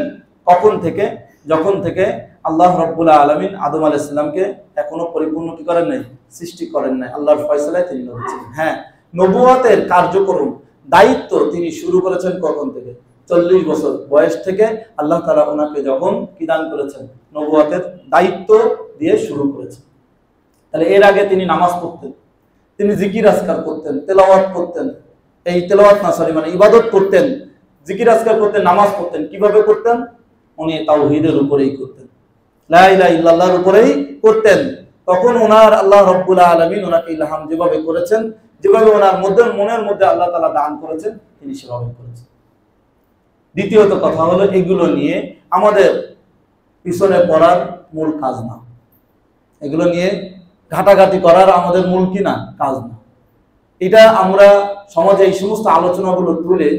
কখন থেকে? যখন থেকে আল্লাহ রাব্বুল আলামিন আদম আলাইহিস সালামকে এখনো পরিপূর্ণ কি করেন নাই, সৃষ্টি করেন নাই। আল্লাহর ফয়সালায় তিনি নবী ছিলেন। হ্যাঁ, নবুয়তের কার্যক্রম, দায়িত্ব তিনি শুরু করেছেন কখন থেকে? 40 বছর বয়স থেকে আল্লাহ তাআলা ওনাকে যখন কি দান করেছেন, নবুয়তের দায়িত্ব দিয়ে শুরু করেছেন। তাহলে এর আগে তিনি নামাজ পড়তেন, তিনি জিকির আজকার করতেন, তেলাওয়াত করতেন, এই তেলাওয়াত না সরি মানে ইবাদত করতেন, জিকির আজকার করতেন, নামাজ পড়তেন। কিভাবে করতেন? উনি তাওহীদের উপরেই করতেন, লা ইলাহা ইল্লাল্লাহর উপরেই করতেন। তখন ওনার আল্লাহ রাব্বুল আলামিন ওনাকে ইলহাম যেভাবে করেছেন, যেভাবে ওনার মনের মধ্যে আল্লাহ তাআলা দান করেছেন, তিনি সেভাবে করেছেন। দ্বিতীয়ত কথা হলো, এগুলো নিয়ে আমাদের পিছনে পড়ার মূল কাজ না, এগুলো নিয়ে ঘাটাঘাটি করার আমাদের মূল কি না, কাজ না। এটা আমরা সমাজে এই সমস্ত আলোচনাগুলো তুলে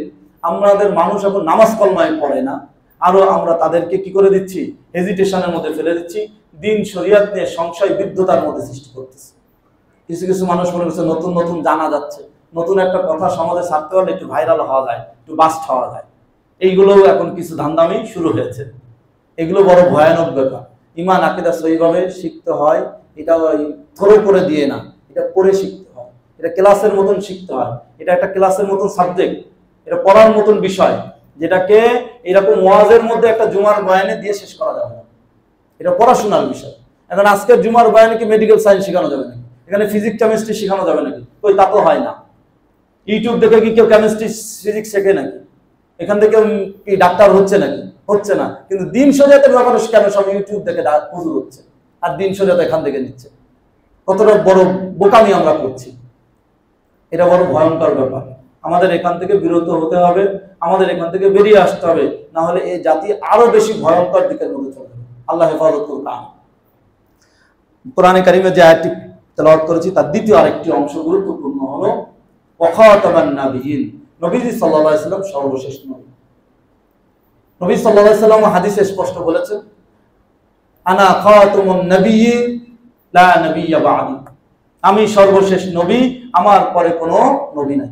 আমাদের মানুষ এখন নামাজ কলমায় পড়ে না, আরো আমরা তাদেরকে কি করে দিচ্ছি, হেজিটেশনের মধ্যে ফেলে দিচ্ছি, দিন শরিয়াত নিয়ে সংশয় বিদ্ধতার মধ্যে সৃষ্টি করতেছে। কিছু কিছু মানুষ মনে করছে নতুন নতুন জানা যাচ্ছে, নতুন একটা কথা সমাজে ছাড়তে পারলে একটু ভাইরাল হওয়া যায়, একটু বাস্ট হওয়া যায়। এইগুলোও এখন কিছু ধান্দামি শুরু হয়েছে। এগুলো বড় ভয়ানক ব্যাপার। ইমান আকীদা সহিভাবে শিখতে হয়, এটা ওই থ্রো করে দিয়ে না, এটা পড়ে শিখতে হয়, এটা ক্লাসের মতন শিখতে হয়, এটা একটা ক্লাসের মতন সাবজেক্ট, এটা পড়ার মতন বিষয়, যেটাকে এরকম ওয়াজের মধ্যে একটা জুমার বয়ানে দিয়ে শেষ করা যাবে না। এটা পড়াশোনার বিষয়। এখন আজকের জুমার বয়ানে কি মেডিকেল সায়েন্স শেখানো যাবে নাকি? এখানে ফিজিক্স কেমিস্ট্রি শেখানো যাবে নাকি? ওই তা তো হয় না। ইউটিউব দেখে কি কেউ কেমিস্ট্রি ফিজিক্স শেখে নাকি? এখান থেকে কি ডাক্তার হচ্ছে নাকি? হচ্ছে না। কিন্তু দিন শরিয়াতের ব্যাপারে কেন সব ইউটিউব দেখে হুজুর হচ্ছে, আর দিন শরিয়াত এখান থেকে নিচ্ছে। কতটা বড় বোকামি আমরা করছি, এটা বড় ভয়ঙ্কর ব্যাপার। আমাদের এখান থেকে বিরত হতে হবে, আমাদের এখান থেকে বেরিয়ে আসতে হবে, না হলে এই জাতি আরো বেশি ভয়ঙ্কর দিকের মধ্যে চলে যাবে। আল্লাহ হেফাজত করুন। কোরআনে কারিমে যে আয়াতটি তেলাওয়াত করেছি তার দ্বিতীয় আরেকটি অংশ গুরুত্বপূর্ণ হলো ওয়াখাতামান নাবিয়িন, নবীজি সাল্লাল্লাহু আলাইহি সাল্লাম সর্বশেষ নবী। নবী সাল্লাল্লাহু আলাইহি সাল্লাম হাদিসে স্পষ্ট বলেছেন, আনা খাতামুন নাবিয়্যিন লা নাবিয়্যা বা'দি, আমি সর্বশেষ নবী, আমার পরে কোনো নবী নাই।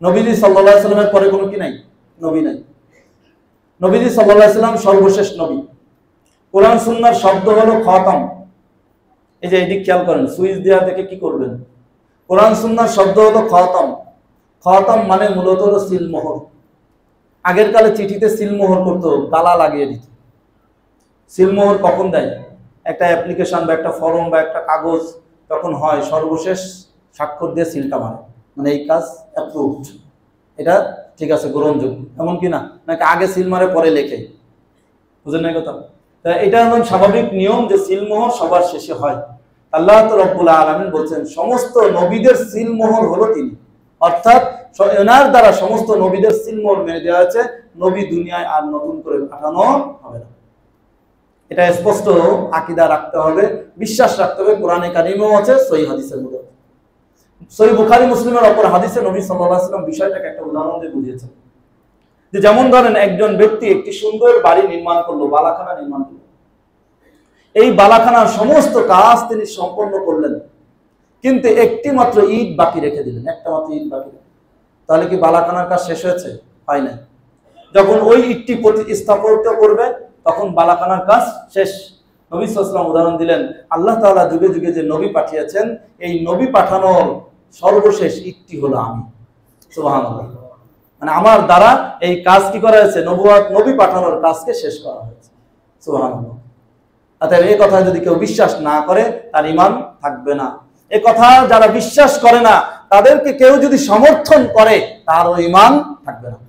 নবীজি সাল্লাল্লাহু আলাইহি সাল্লামের পরে কোনো কি নাই? নবী নাই। নবীজি সাল্লাল্লাহু আলাইহি সাল্লাম সর্বশেষ নবী। কোরআন সুন্নাহর শব্দ হলো খাতাম। এই যে এদিক খেয়াল করেন, সুইচ দেওয়া থেকে কি করবেন? কোরআন সুন্নাহর শব্দ হলো খাতাম। খাতাম মানে মূলত হলো সিলমোহর। আগের কালে চিঠিতে সিলমোহর করতো, তালা লাগিয়ে দিত। সিলমোহর কখন দেয়? একটা অ্যাপ্লিকেশন বা একটা ফর্ম বা একটা কাগজ তখন হয়, সর্বশেষ স্বাক্ষর দিয়ে সিলটা মারে, মানে এই কাজ অ্যাপ্রুভড, এটা ঠিক আছে, গ্রহণযোগ্য, এমন কি না? নাকি আগে সিল মারে পরে লেখে? বুঝেন না কথা? তা এটা একদম স্বাভাবিক নিয়ম যে সিলমোহর সবার শেষে হয়। আল্লাহ রাব্বুল আলামিন বলছেন সমস্ত নবীদের সিলমোহর হলো তিনি, অর্থাৎ এনার দ্বারা সমস্ত নবীদের সিলমোহর মেরে দেওয়া আছে, নবী দুনিয়ায় আর নতুন করে পাঠানো হবে না। এটা স্পষ্ট আকীদা রাখতে হবে, বিশ্বাস রাখতে হবে। কোরআনে কারিমেও আছে, সহিহ হাদিসের মধ্যে। সহিহ বুখারী মুসলিমের অপর হাদিসে নবী সাল্লাল্লাহু আলাইহি ওয়াসাল্লাম বিষয়টাকে একটা উদাহরণ দিয়ে বুঝিয়েছেন। যে যেমন ধরেন একজন ব্যক্তি একটি সুন্দর বাড়ি নির্মাণ করলো, বালাখানা নির্মাণ করলো। এই বালাখানার সমস্ত কাজ তিনি সম্পন্ন করলেন, কিন্তু একটি মাত্র ইট বাকি রেখে দিলেন, একটা মাত্র ইট বাকি। তাহলে কি বালাখানার কাজ শেষ হয়েছে? হয় নাই। যখন ওই ইটটি স্থাপিত করবে তখন বালাখানার কাজ শেষ। নবী সাল্লাল্লাহু আলাইহি ওয়াসাল্লাম উদাহরণ দিলেন, আল্লাহ তাআলা যুগে যুগে যে নবী পাঠিয়েছেন, এই নবী পাঠানোর সর্বশেষ ইটটি হলো আমি। সুবহানাল্লাহ। মানে আমার দ্বারা এই কাজ কি করা হয়েছে? নবুয়ত, নবী পাঠানোর কাজকে শেষ করা হয়েছে। সুবহানাল্লাহ। অতএব এই কথা যদি কেউ বিশ্বাস না করে তার ঈমান থাকবে না। এই কথা যারা বিশ্বাস করে না তাদেরকে কেউ যদি সমর্থন করে তারও ঈমান থাকবে না।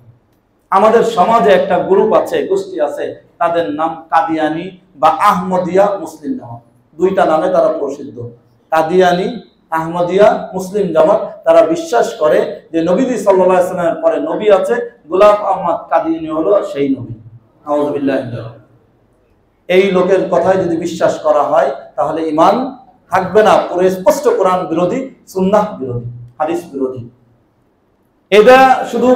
আমাদের সমাজে একটা গ্রুপ আছে, গোষ্ঠী আছে, তাদের নাম কাদিয়ানি বা আহমদিয়া মুসলিম জামাত। দুইটা নামে তারা প্রসিদ্ধ, কাদিয়ানি, আহমদিয়া মুসলিম জামাত। তারা বিশ্বাস করে যে নবীজি সাল্লাল্লাহু আলাইহি ওয়াসাল্লামের পরে নবী আছে, গোলাম আহমদ কাদিয়ানি হলো সেই নবী। নাউযুবিল্লাহ। এই লোকের কথায় যদি বিশ্বাস করা হয় তাহলে ঈমান থাকবে না। পুরো স্পষ্ট কোরআন বিরোধী, সুন্নাহ বিরোধী, হাদিস বিরোধী। এটা শুধু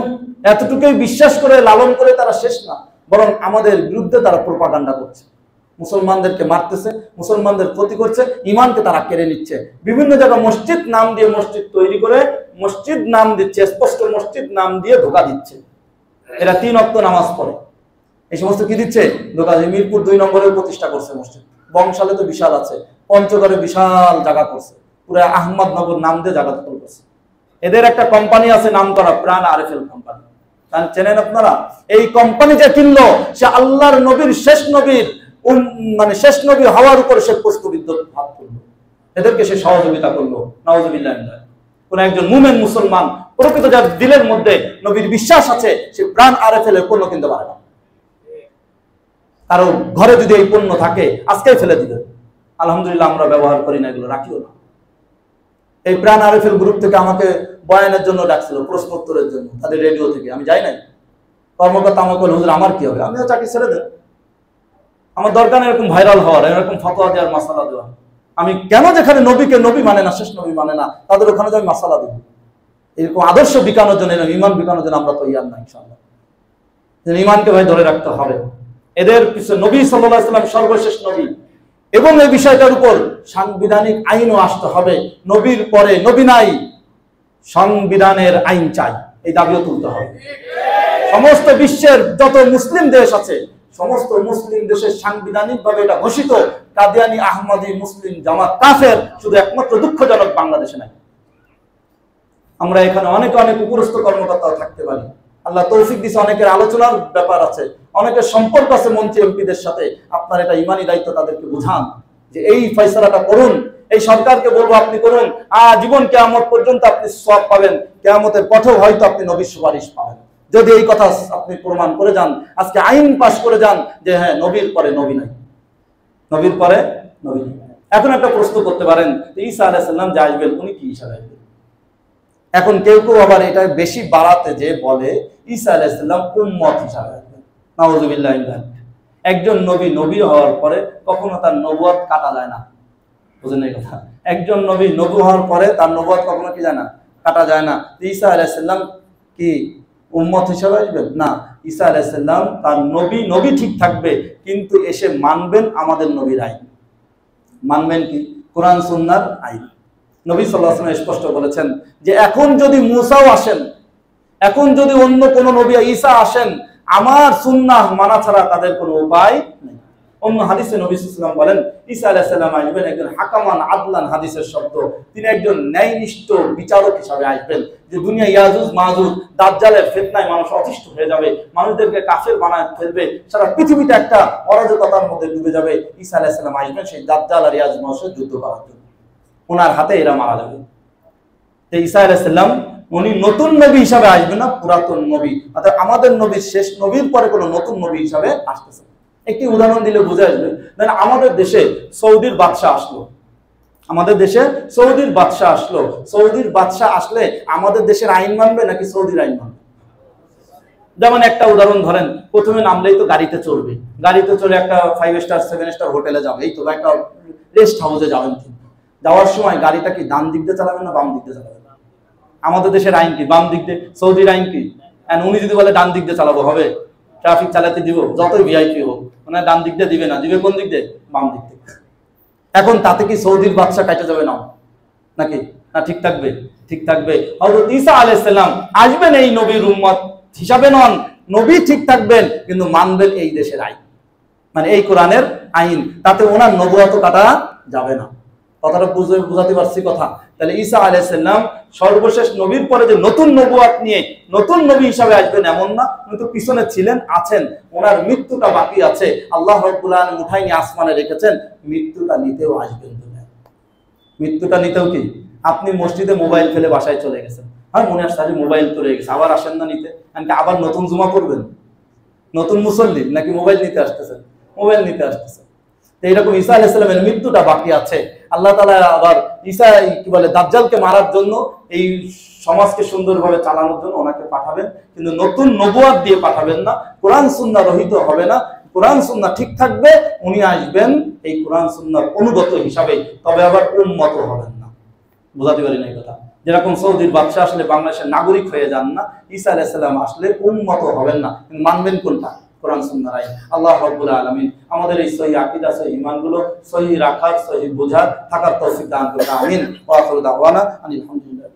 এতটুকুই বিশ্বাস করে লালন করে তারা শেষ না, বরং আমাদের বিরুদ্ধে তারা প্রোপাগান্ডা করছে, মুসলমানদেরকে মারতেছে, মুসলমানদের ক্ষতি করছে, ঈমানকে তারা কেড়ে নিচ্ছে। বিভিন্ন জায়গায় মসজিদ নাম দিয়ে মসজিদ তৈরি করে মসজিদ নাম দিচ্ছে, স্পষ্ট মসজিদ নাম দিয়ে ধোঁকা দিচ্ছে। এরা 3 ওয়াক্ত নামাজ পড়ে, এই সমস্ত কি দিচ্ছে? ধোঁকা। মিরপুর 2 নম্বরে প্রতিষ্ঠা করছে মসজিদ, বংশালে তো বিশাল আছে, পঞ্চগড়ে বিশাল জায়গা করছে, পুরো আহমদনগর নাম দিয়ে জায়গা দখল করছে। এদের একটা কোম্পানি আছে নাম করা, প্রাণ আরএফএল কোম্পানি, চেনেন আপনারা? এই কোম্পানি যে কিনলো সে আল্লাহর নবীর শেষ নবীর মানে শেষ নবী হওয়ার উপর সে পুষ্পবিদ্ধ ভাব করলো, এদেরকে সে সহযোগিতা করলো। নাউযুবিল্লাহ। কোন একজন মুমিন মুসলমান প্রকৃত যার দিলের মধ্যে নবীর বিশ্বাস আছে, সে প্রাণ আরএফএল এর পণ্য কিনতে পারে না। কারণ ঘরে যদি এই পণ্য থাকে আজকেই ফেলে দিবে। আলহামদুলিল্লাহ আমরা ব্যবহার করি না, এগুলো রাখিও না। এই প্রাণ আরএফএল গ্রুপ থেকে আমাকে বয়ানের জন্য ডাকছিল, প্রশ্ন উত্তরের জন্য, তাদের রেডিও থেকে। আমি যাই নাই। কর্মকর্তা আমাকে বলল, হুজুর আমার কি হবে? আমিও চাকরি ছেড়ে দেন, আমার দরকার এরকম ভাইরাল হওয়ার, এরকম ফতোয়া দেওয়ার, মাসালা দেওয়ার। আমি কেন যেখানে নবীকে নবী মানে না, শেষ নবী মানে না, তাদের ওখানে আমি মাসালা দেব। এরকম আদর্শ বিকানোর জন্য, ইমান বিকানোর জন্য আমরা তৈয়ার না ইনশাআল্লাহ। ইমানকে ভাই ধরে রাখতে হবে। এদের পিছনে নবী সাল্লাল্লাহু আলাইহি ওয়াসাল্লাম সর্বশেষ নবী, এবং এই বিষয়টার উপর সাংবিধানিক আইনও আসতে হবে। নবীর পরে নবী নাই, সংবিধানের আইন চাই, এই দাবিও তুলতে হবে। সমস্ত বিশ্বের যত মুসলিম দেশ আছে, সমস্ত মুসলিম দেশের সাংবিধানিক ভাবে এটা ঘোষিত, কাদিয়ানি, আহমদি, মুসলিম জামাত কাফের, শুধু একমাত্র দুঃখজনক বাংলাদেশে নাই। আমরা এখানে অনেক উপরস্থ কর্মকর্তাও থাকতে পারি, আল্লাহ তৌফিক দিছে, অনেকের আলোচনার ব্যাপার আছে, অনেকের সম্পর্ক আছে মন্ত্রী এমপিদের সাথে। আপনার এটা ইমানি দায়িত্ব, তাদেরকে বুঝান যে এই ফয়সালাটা করুন। এই সরকারকে বলবো আপনি করুন, জীবন কিয়ামত পর্যন্ত আপনি সওয়াব পাবেন, কিয়ামতের পথেও হয়তো আপনি নবীর সুপারিশ পাবেন, যদি এই কথা আপনি প্রমাণ করে যান, আজকে আইন পাশ করে যান যে হ্যাঁ নবীর পরে নবী নাই, নবীর পরে নবী নাই। এখন একটা প্রশ্ন করতে পারেন, ঈসা আলাইহিস সালাম যে আসবেন, উনি কি হিসাবে আসবেন? এখন কেউ কেউ আবার এটা বেশি বাড়াতে যে বলে ঈসা আলাইহিস সালাম উম্মত হিসাবে আসবেন। নাউযুবিল্লাহ। একজন নবী হওয়ার পরে কখনো তার নবুয়ত কাটা যায় না, বুঝেন এই কথা? একজন নবী হওয়ার পরে তার নবুয়ত কখনো কি যায় না, কাটা যায় না। ঈসা আলাইহিস সালাম কি উম্মত হিসাবে আসবেন? না, ঈসা আলাইহিস সালাম তার নবী ঠিক থাকবে, কিন্তু এসে মানবেন আমাদের নবীর আইন। মানবেন কি? কোরআন সুন্নাহর আইন। নবী সাল্লাল্লাহু আলাইহি ওয়াসাল্লাম স্পষ্ট বলেছেন যে এখন যদি মুসাও আসেন, এখন যদি অন্য কোন নবী ঈসা আসেন, আমার সুন্নাহ মানা ছাড়া তাদের কোনো উপায় নেই। অন্য হাদিসে নবী সাল্লাল্লাহু আলাইহি ওয়াসাল্লাম বলেন ঈসা আলাইহিস সালাম আসবেন একজন হাকামান আদলান, হাদিসের শব্দ, তিনি একজন ন্যায়নিষ্ঠ বিচারক হিসাবে আসবেন। যে দুনিয়া ইয়াজুজ মাজুজ দাজ্জালের ফিতনায় মানুষ অতিষ্ঠ হয়ে যাবে, মানুষদেরকে কাফের বানায় ফেলবে, সারা পৃথিবীতে একটা অরাজকতার মধ্যে ডুবে যাবে। ঈসা আলাইহিস সালাম আসবেন সেই দাজ্জাল আর ইয়াজুজ মাজুজের যুদ্ধ করার জন্য, ওনার হাতে এরা মারা যাবে। ঈসা আলাইহিস সালাম উনি নতুন নবী হিসাবে আসবেন না, পুরাতন নবী, অর্থাৎ আমাদের নবীর শেষ নবীর পরে কোনো নতুন নবী হিসাবে আসতেছে। একটি উদাহরণ দিলে বুঝে আসবে। আমাদের দেশে সৌদির বাদশাহ আসলো, আমাদের দেশে সৌদির বাদশাহ আসলো, সৌদির বাদশাহ আসলে আমাদের দেশের আইন মানবে নাকি সৌদির আইন মানবে? যেমন একটা উদাহরণ ধরেন, প্রথমে নামলেই তো গাড়িতে চড়বে, গাড়িতে চড়ে একটা 5 স্টার 7 স্টার হোটেলে যাবে, এই তো একটা রেস্ট হাউসে যাবেন, যাওয়ার সময় গাড়িটা কি ডান দিক দিয়ে চালাবেন না বাম দিক দিয়ে চালাবেন? আমাদের দেশের আইন কি? বাম দিক দিয়ে। সৌদির আইন কি? উনি যদি বলে ডান দিক দিয়ে চালাবো, হবে? ট্রাফিক চালাতে দিব, যতই ভিআইপি হোক, মানে ডান দিক দিয়ে দিবে না, দিবে কোন দিক দিয়ে? বাম দিক দিয়ে। এখন তাতে কি সৌদির বাদশা কাটা যাবে না নাকি? না, ঠিক থাকবে, ঠিক থাকবে। হযরত ঈসা আলাইহিস সালাম আসবেন এই নবীর উম্মত হিসাবে নন, নবী ঠিক থাকবেন, কিন্তু মানবেন এই দেশের আইন, মানে এই কোরআনের আইন, তাতে ওনার নবুয়ত কাটা যাবে না। কথাটা বুঝাতে পারছি কথা? তাহলে ঈসা আলাইহিস সালাম সর্বশেষ নবীর পরে যে নতুন নবুয়ত নিয়ে নতুন নবী হিসাবে আসবেন এমন না, কিন্তু পিছনে ছিলেন, আছেন, ওনার মৃত্যুটা বাকি আছে। আল্লাহ রাব্বুল আলামিন উঠাই নিয়ে আসমানে রেখেছেন, মৃত্যুটা নিতেও আসবেন দুনিয়ায়। মৃত্যুটা নিতেও কি? আপনি মসজিদে মোবাইল ফেলে বাসায় চলে গেছেন, আর মনে আসছে আজ মোবাইল তো রয়ে গেছে, আবার আসেন না নিতে? আবার নতুন জুমা করবেন, নতুন মুসল্লি, নাকি মোবাইল নিতে আসতেছেন? মোবাইল নিতে আসতেছেন। এইরকম ঈসা আলাইহিস সালামের মৃত্যুটা বাকি আছে। আল্লাহ তাআলা আবার ঈসা কি বলে দাজ্জালকে মারার জন্য, এই সমাজকে সুন্দরভাবে চালানোর জন্য ওনাকে পাঠাবেন, কিন্তু নতুন নবুয়ত দিয়ে পাঠাবেন না, কোরআন সুন্নাহ রহিত হবে না, কোরআন সুন্নাহ ঠিক থাকবে, উনি আসবেন এই কোরআন সুন্নাহর অনুগত হিসাবে, তবে আবার উম্মত হবেন না। বুঝাতে পারি না এই কথা? যেরকম সৌদির বাদশা আসলে বাংলাদেশের নাগরিক হয়ে যান না, ঈসা আলাইহিস সালাম আসলে উম্মত হবেন না, কিন্তু মানবেন কোনটা? কোরআন সুন্নাহর আইন। আল্লাহ রাব্বুল আলামিন আমাদের এই সহিহ আকীদা, সহিহ ঈমানগুলো সহিহ রাখার, সহিহ বোঝার, থাকার তৌফিক দান করুন। আমিন। ওয়া আখিরু দাওয়ানা আনিল হামদুলিল্লাহ।